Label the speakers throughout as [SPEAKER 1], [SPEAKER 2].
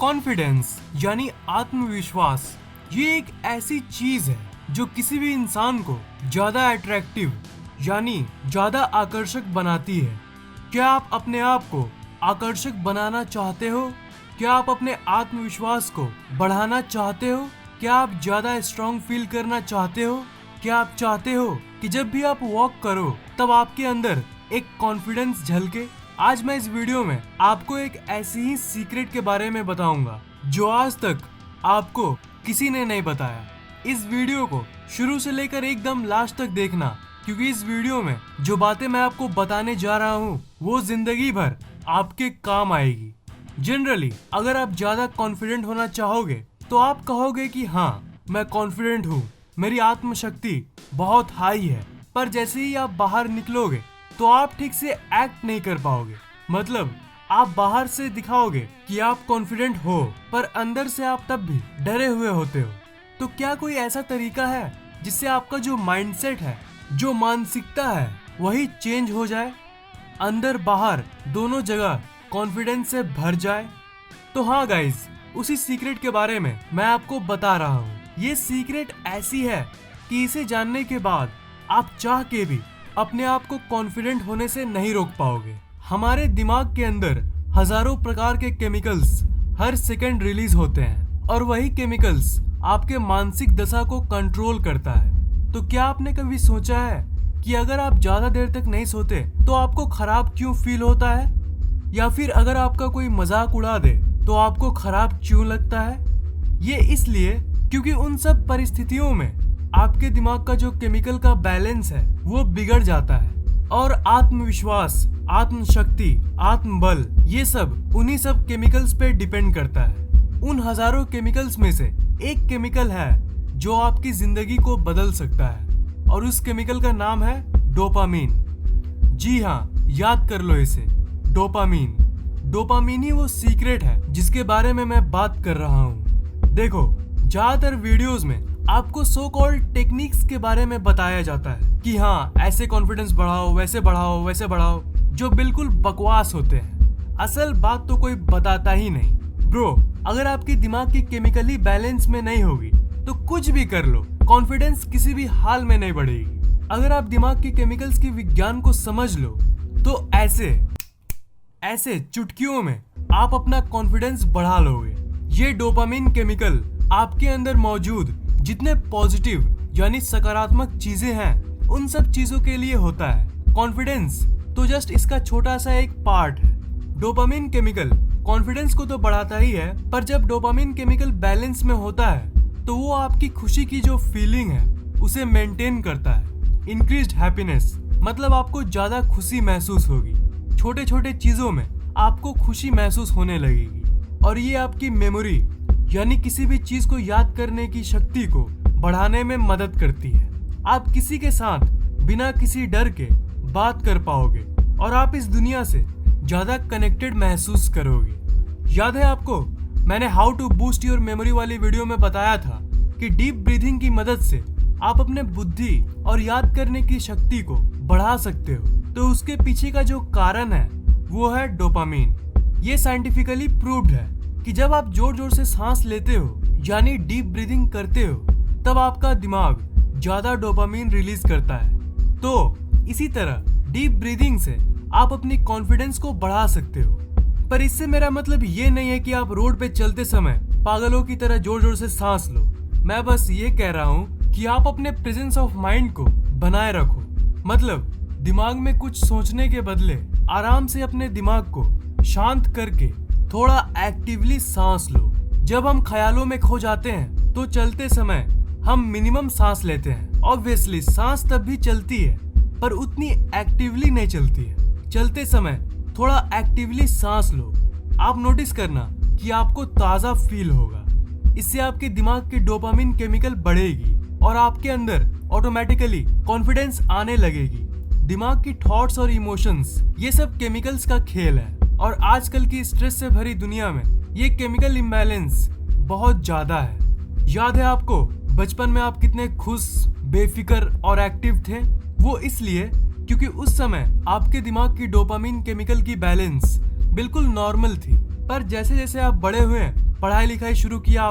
[SPEAKER 1] Confidence यानी आत्मविश्वास ये एक ऐसी चीज है जो किसी भी इंसान को ज्यादा अट्रैक्टिव यानी ज्यादा आकर्षक बनाती है। क्या आप अपने आप को आकर्षक बनाना चाहते हो? क्या आप अपने आत्मविश्वास को बढ़ाना चाहते हो? क्या आप ज्यादा स्ट्रॉन्ग फील करना चाहते हो? क्या आप चाहते हो कि जब भी आप वॉक करो तब आपके अंदर एक कॉन्फिडेंस झलके? आज मैं इस वीडियो में आपको एक ऐसी ही सीक्रेट के बारे में बताऊंगा जो आज तक आपको किसी ने नहीं बताया। इस वीडियो को शुरू से लेकर एकदम लास्ट तक देखना, क्योंकि इस वीडियो में जो बातें मैं आपको बताने जा रहा हूँ वो जिंदगी भर आपके काम आएगी। जनरली अगर आप ज्यादा कॉन्फिडेंट होना चाहोगे तो आप कहोगे कि हाँ मैं कॉन्फिडेंट हूँ, मेरी आत्मशक्ति बहुत हाई है, पर जैसे ही आप बाहर निकलोगे तो आप ठीक से एक्ट नहीं कर पाओगे। मतलब आप बाहर से दिखाओगे कि आप कॉन्फिडेंट हो, पर अंदर से आप तब भी डरे हुए होते हो। तो क्या कोई ऐसा तरीका है जिससे आपका जो माइंडसेट है, जो मानसिकता है, वही चेंज हो जाए, अंदर बाहर दोनों जगह कॉन्फिडेंस से भर जाए? तो हाँ गाइज, उसी सीक्रेट के बारे में मैं आपको बता रहा हूँ। ये सीक्रेट ऐसी है कि इसे जानने के बाद आप चाह के भी अपने आप को कॉन्फिडेंट होने से नहीं रोक पाओगे। हमारे दिमाग के अंदर हजारों प्रकार के केमिकल्स हर सेकंड रिलीज होते हैं और वही केमिकल्स आपके मानसिक दशा को कंट्रोल करता है। तो क्या आपने कभी सोचा है कि अगर आप ज्यादा देर तक नहीं सोते तो आपको खराब क्यों फील होता है? या फिर अगर आपका कोई मजाक उड़ा दे तो आपको खराब क्यों लगता है? ये इसलिए क्योंकि उन सब परिस्थितियों में आपके दिमाग का जो केमिकल का बैलेंस है वो बिगड़ जाता है और आत्मविश्वास, आत्मशक्ति, आत्मबल ये सब उन्हीं सब केमिकल्स पे डिपेंड करता है। उन हजारों केमिकल्स में से एक केमिकल है जो आपकी जिंदगी को बदल सकता है और उस केमिकल का नाम है डोपामीन। जी हाँ, याद कर लो इसे, डोपामीन। डोपामीन ही वो सीक्रेट है जिसके बारे में मैं बात कर रहा हूँ। देखो, ज्यादातर वीडियोस में आपको सो कॉल्ड टेक्निक्स के बारे में बताया जाता है कि हाँ ऐसे कॉन्फिडेंस बढ़ाओ, वैसे बढ़ाओ, वैसे बढ़ाओ, जो बिल्कुल बकवास होते हैं। असल बात तो कोई बताता ही नहीं। ब्रो, अगर आपकी दिमाग की केमिकली बैलेंस में नहीं होगी तो कुछ भी कर लो, कॉन्फिडेंस किसी भी हाल में नहीं बढ़ेगी। अगर आप दिमाग की केमिकल्स के विज्ञान को समझ लो तो ऐसे चुटकियों में आप अपना कॉन्फिडेंस बढ़ा लोगे। ये डोपामीन केमिकल आपके अंदर मौजूद जितने पॉजिटिव यानी सकारात्मक चीजें हैं उन सब चीजों के लिए होता है। कॉन्फिडेंस तो जस्ट इसका छोटा सा एक पार्ट है। डोपामीन केमिकल कॉन्फिडेंस को तो बढ़ाता ही है, पर जब डोपामीन केमिकल बैलेंस में होता है तो वो आपकी खुशी की जो फीलिंग है उसे मेंटेन करता है। इंक्रीज्ड हैप्पीनेस मतलब आपको ज्यादा खुशी महसूस होगी, छोटे छोटे चीजों में आपको खुशी महसूस होने लगेगी और ये आपकी मेमोरी यानी किसी भी चीज को याद करने की शक्ति को बढ़ाने में मदद करती है। आप किसी के साथ बिना किसी डर के बात कर पाओगे और आप इस दुनिया से ज्यादा कनेक्टेड महसूस करोगे। याद है आपको मैंने how to boost your memory वाली वीडियो में बताया था कि डीप ब्रीथिंग की मदद से आप अपने बुद्धि और याद करने की शक्ति को बढ़ा सकते हो। तो उसके पीछे का जो कारण है वो है डोपामीन। ये साइंटिफिकली प्रूव्ड है कि जब आप जोर जोर से सांस लेते हो यानी डीप ब्रीदिंग करते हो तब आपका दिमाग ज्यादा डोपामीन रिलीज करता है। तो इसी तरह डीप ब्रीदिंग से आप अपनी कॉन्फिडेंस को बढ़ा सकते हो। पर इससे मेरा मतलब ये नहीं है कि आप रोड पे चलते समय पागलों की तरह जोर जोर से सांस लो। मैं बस ये कह रहा हूँ कि आप अपने प्रेजेंस ऑफ माइंड को बनाए रखो। मतलब दिमाग में कुछ सोचने के बदले आराम से अपने दिमाग को शांत करके थोड़ा एक्टिवली सांस लो। जब हम ख्यालों में खो जाते हैं तो चलते समय हम मिनिमम सांस लेते हैं। ऑब्वियसली सांस तब भी चलती है पर उतनी एक्टिवली नहीं चलती है। चलते समय थोड़ा एक्टिवली सांस लो। आप नोटिस करना कि आपको ताज़ा फील होगा। इससे आपके दिमाग की डोपामीन केमिकल बढ़ेगी और आपके अंदर ऑटोमेटिकली कॉन्फिडेंस आने लगेगी। दिमाग की थॉट्स और इमोशंस ये सब केमिकल्स का खेल है और आजकल की स्ट्रेस से भरी दुनिया में ये केमिकल इम्बैलेंस बहुत ज्यादा है। याद है आपको बचपन में आप कितने खुश, बेफिक्र और एक्टिव थे? वो इसलिए क्योंकि उस समय आपके दिमाग की डोपामीन केमिकल की बैलेंस बिल्कुल नॉर्मल थी। पर जैसे जैसे आप बड़े हुए, पढ़ाई लिखाई शुरू किया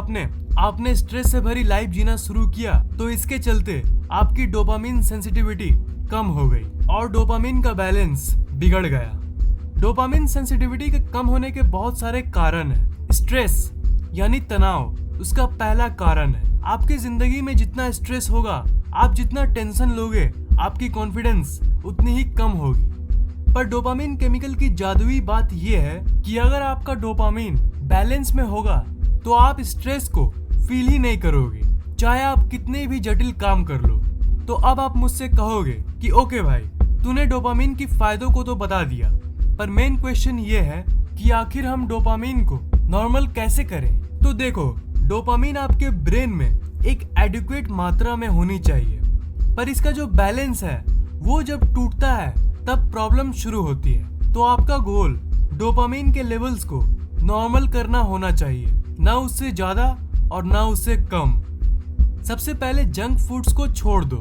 [SPEAKER 1] आपने स्ट्रेस से भरी लाइफ जीना शुरू किया, तो इसके चलते आपकी डोपामिन सेंसिटिविटी कम हो गई और डोपामिन का बैलेंस बिगड़ गया। डोपामिन सेंसिटिविटी के कम होने के बहुत सारे कारण हैं। स्ट्रेस यानी तनाव उसका पहला कारण है। आपकी जिंदगी में जितना स्ट्रेस होगा, आप जितना टेंशन लोगे, आपकी कॉन्फिडेंस उतनी ही कम होगी। पर डोपामिन केमिकल की जादुई बात यह है कि अगर आपका डोपामिन बैलेंस में होगा तो आप स्ट्रेस को फील ही नहीं करोगे, चाहे आप कितने भी जटिल काम कर लो। तो अब आप मुझसे कहोगे कि ओके भाई, तूने डोपामिन की फायदों को तो बता दिया, पर मेन क्वेश्चन ये है कि आखिर हम डोपामिन को नॉर्मल कैसे करें। तो देखो, डोपामिन आपके ब्रेन में एक एडिक्वेट मात्रा में होनी चाहिए, पर इसका जो बैलेंस है वो जब टूटता है तब प्रॉब्लम शुरू होती है। तो आपका गोल डोपामिन के लेवल्स को नॉर्मल करना होना चाहिए, ना उससे ज्यादा और ना उससे कम। सबसे पहले जंक फूड्स को छोड़ दो।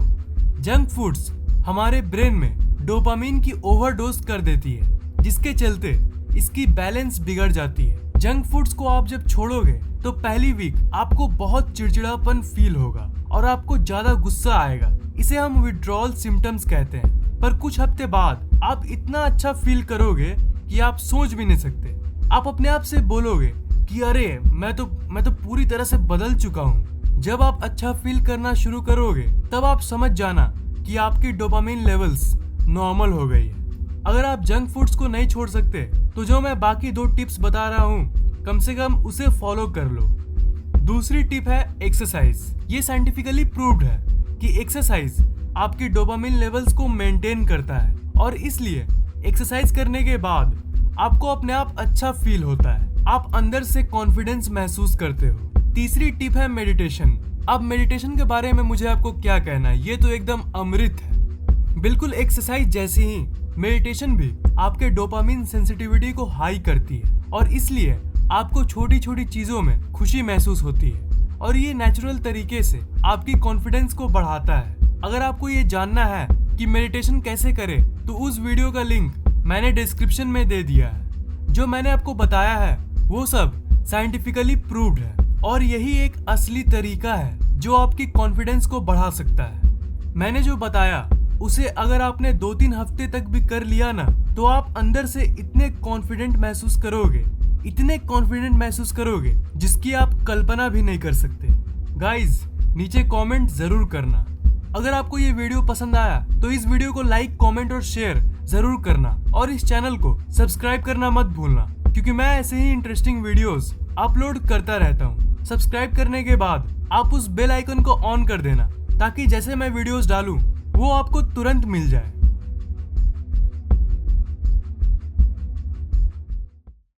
[SPEAKER 1] जंक फूड्स हमारे ब्रेन में डोपामिन की ओवरडोज कर देती है, जिसके चलते इसकी बैलेंस बिगड़ जाती है। जंक फूड्स को आप जब छोड़ोगे तो पहली वीक आपको बहुत चिड़चिड़ापन फील होगा और आपको ज्यादा गुस्सा आएगा। इसे हम विड्रॉल सिम्टम्स कहते हैं। पर कुछ हफ्ते बाद आप इतना अच्छा फील करोगे कि आप सोच भी नहीं सकते। आप अपने आप से बोलोगे कि अरे मैं तो पूरी तरह से बदल चुका हूँ। जब आप अच्छा फील करना शुरू करोगे तब आप समझ जाना कि आपकी डोपामिन लेवल्स नॉर्मल हो गई है। अगर आप जंक फूड्स को नहीं छोड़ सकते तो जो मैं बाकी 2 टिप्स बता रहा हूँ, कम से कम उसे फॉलो कर लो। दूसरी टिप है एक्सरसाइज। ये साइंटिफिकली प्रूव्ड है कि एक्सरसाइज आपकी डोपामिन लेवल्स को मेंटेन करता है और इसलिए एक्सरसाइज करने के बाद आपको अपने आप अच्छा फील होता है। आप अंदर से कॉन्फिडेंस महसूस करते हो। तीसरी टिप है मेडिटेशन। अब मेडिटेशन के बारे में मुझे आपको क्या कहना है, ये तो एकदम अमृत है। बिल्कुल एक्सरसाइज जैसी ही मेडिटेशन भी आपके डोपामिन सेंसिटिविटी को हाई करती है और इसलिए आपको छोटी छोटी चीजों में खुशी महसूस होती है और ये नेचुरल तरीके से आपकी कॉन्फिडेंस को बढ़ाता है। अगर आपको ये जानना है कि मेडिटेशन कैसे करें तो उस वीडियो का लिंक मैंने डिस्क्रिप्शन में दे दिया है। जो मैंने आपको बताया है वो सब साइंटिफिकली प्रूव्ड है और यही एक असली तरीका है जो आपकी कॉन्फिडेंस को बढ़ा सकता है। मैंने जो बताया उसे अगर आपने 2-3 हफ्ते तक भी कर लिया ना, तो आप अंदर से इतने कॉन्फिडेंट महसूस करोगे जिसकी आप कल्पना भी नहीं कर सकते। गाइज, नीचे कमेंट जरूर करना। अगर आपको ये वीडियो पसंद आया तो इस वीडियो को लाइक, कमेंट और शेयर जरूर करना और इस चैनल को सब्सक्राइब करना मत भूलना, क्योंकि मैं ऐसे ही इंटरेस्टिंग वीडियोस अपलोड करता रहता हूँ। सब्सक्राइब करने के बाद आप उस बेल आइकन को ऑन कर देना ताकि जैसे मैं वीडियोस डालूं वो आपको तुरंत मिल जाए।